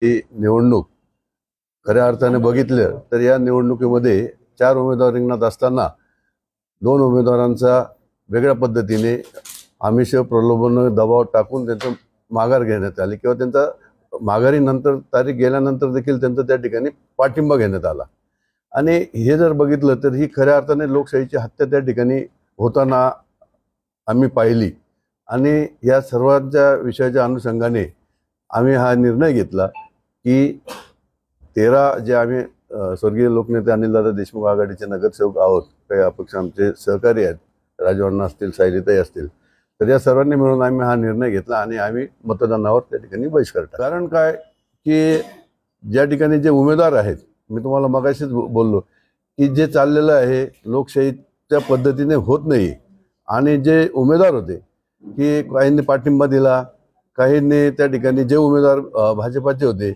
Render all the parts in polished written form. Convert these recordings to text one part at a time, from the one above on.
ही निवडणूक खऱ्या अर्थाने बघितलं तर या निवडणुकीमध्ये 4 उमेदवार रिंगणात असताना 2 उमेदवारांचा वेगळ्या पद्धतीने आमिष प्रलोभन दबाव टाकून त्यांचं माघार घेण्यात आली किंवा त्यांचा माघारी नंतर तारीख गेल्यानंतर देखील त्यांचा त्या ठिकाणी पाठिंबा घेण्यात आला। आणि हे जर बघितलं तर ही खऱ्या अर्थाने लोकशाहीची हत्या त्या ठिकाणी होताना आम्ही पाहिली। आणि या सर्वांच्या विषयाच्या अनुषंगाने आम्ही हा निर्णय घेतला की 13 जे आम्ही स्वर्गीय लोकनेते अनिलदादा देशमुख आघाडीचे नगरसेवक आहोत, काही अपक्ष आमचे सहकारी आहेत, राजू अण्णा असतील, सायलीताई असतील, तर या सर्वांनी मिळून आम्ही हा निर्णय घेतला आणि आम्ही मतदानावर त्या ठिकाणी बहिष्कार टाकला। कारण काय की ज्या ठिकाणी जे उमेदवार आहेत, मी तुम्हाला मगाशीच बोललो की जे चाललेलं आहे लोकशाहीच्या पद्धतीने होत नाही। आणि जे उमेदवार होते की काहींनी पाठिंबा दिला, काहींनी त्या ठिकाणी जे उमेदवार भाजपाचे होते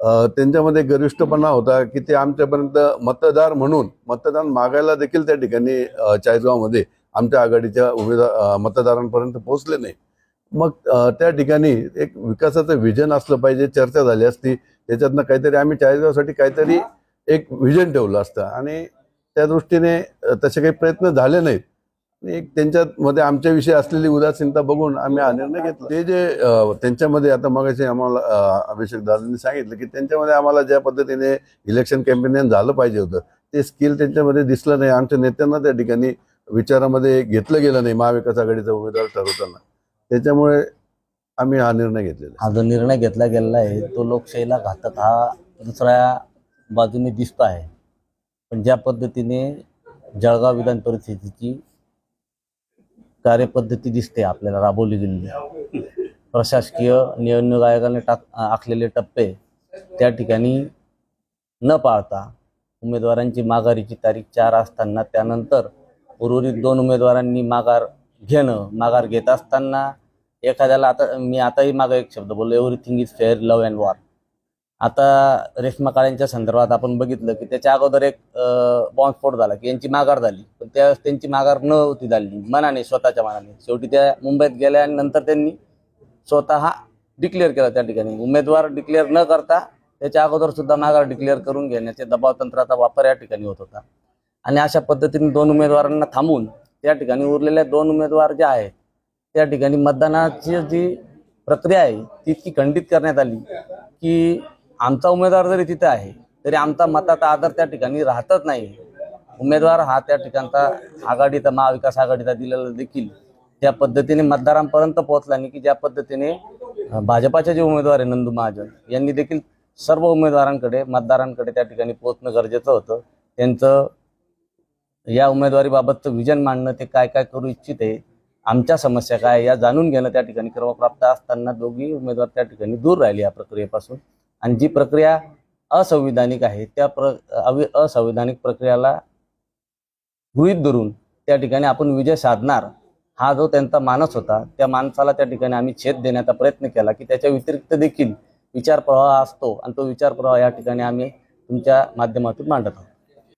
त्यांच्यामध्ये गरिष्ठपणा होता की ते आमच्यापर्यंत मतदार म्हणून मतदान मागायला देखील त्या ठिकाणी चाळीसगावमध्ये आमच्या आघाडीच्या मतदारांपर्यंत पोहोचले नाही। मग त्या ठिकाणी एक विकासाचं विजन असलं पाहिजे, चर्चा झाली असती, त्याच्यातनं काहीतरी आम्ही चाळीसगावसाठी काहीतरी एक विजन ठेवलं असतं आणि त्या दृष्टीने तसे काही प्रयत्न झाले नाहीत। एक त्यांच्यामध्ये आमच्याविषयी असलेली उदासीनता बघून आम्ही हा निर्णय घेतला। ते जे त्यांच्यामध्ये आता मगाशी आम्हाला अभिषेक दादांनी सांगितलं की त्यांच्यामध्ये आम्हाला ज्या पद्धतीने इलेक्शन कॅम्पेन झालं पाहिजे होतं ते स्किल त्यांच्यामध्ये दिसलं नाही। आमच्या नेत्यांना त्या ठिकाणी विचारामध्ये घेतलं गेलं नाही महाविकास आघाडीचा उमेदवार ठरवताना, त्याच्यामुळे आम्ही हा निर्णय घेतलेला। हा जो निर्णय घेतला गेलेला आहे तो लोकशाहीला घातक हा दुसऱ्या बाजूने दिसतो आहे। पण ज्या पद्धतीने जळगाव विधान परिषदेची कार्यपद्धती दिसते आपल्याला राबवली गेलेली, प्रशासकीय निवडणूक आयोगाने आखलेले टप्पे त्या ठिकाणी न पाळता उमेदवारांची माघारीची तारीख 4 असताना त्यानंतर उर्वरित 2 उमेदवारांनी माघार घेत असताना एखाद्याला आताही मागे एक शब्द बोललो, everything is fair love and war. आता रेश्मा काळेंच्या संदर्भात आपण बघितलं की त्याच्या अगोदर एक बॉम्बस्फोट झाला की यांची माघार झाली, पण त्यांची माघार नव्हती झाली मनाने, स्वतःच्या मनाने। शेवटी त्या मुंबईत गेल्या आणि नंतर त्यांनी स्वतः डिक्लेअर केलं। त्या ठिकाणी उमेदवार डिक्लेअर न करता त्याच्या अगोदर सुद्धा माघार डिक्लेअर करून घेण्याचे दबाव तंत्राचा वापर या ठिकाणी होत होता। आणि अशा पद्धतीने 2 उमेदवारांना थांबून त्या ठिकाणी उरलेल्या 2 उमेदवार जे आहेत त्या ठिकाणी मतदानाची जी प्रक्रिया आहे ती इतकी खंडित करण्यात आली की आमचा उमेदवार जरी तिथे आहे तरी आमचा मताचा आदर त्या ठिकाणी राहतच नाही। उमेदवार हा त्या ठिकाणचा आघाडीचा महाविकास आघाडीचा दिलेला देखील त्या पद्धतीने मतदारांपर्यंत पोहोचला नाही की ज्या पद्धतीने भाजपाचे जे उमेदवार आहे नंदू महाजन यांनी देखील सर्व उमेदवारांकडे मतदारांकडे त्या ठिकाणी पोहोचणं गरजेचं होतं। त्यांचं या उमेदवारीबाबतचं विजन मांडणं, ते काय काय करू इच्छिते, आमच्या समस्या काय या जाणून घेणं त्या ठिकाणी क्रमप्राप्त असताना दोघी उमेदवार त्या ठिकाणी दूर राहिले या प्रक्रियेपासून। आणि जी प्रक्रिया असंविधानिक आहे त्या असंविधानिक प्रक्रियाला गृहीत धरून त्या ठिकाणी आपण विजय साधणार हा जो त्यांचा मानस होता त्या माणसाला त्या ठिकाणी आम्ही छेद देण्याचा प्रयत्न केला की त्याच्या व्यतिरिक्त देखील विचार प्रवाह असतो आणि तो विचार प्रवाह या ठिकाणी आम्ही तुमच्या माध्यमातून मांडत आहोत।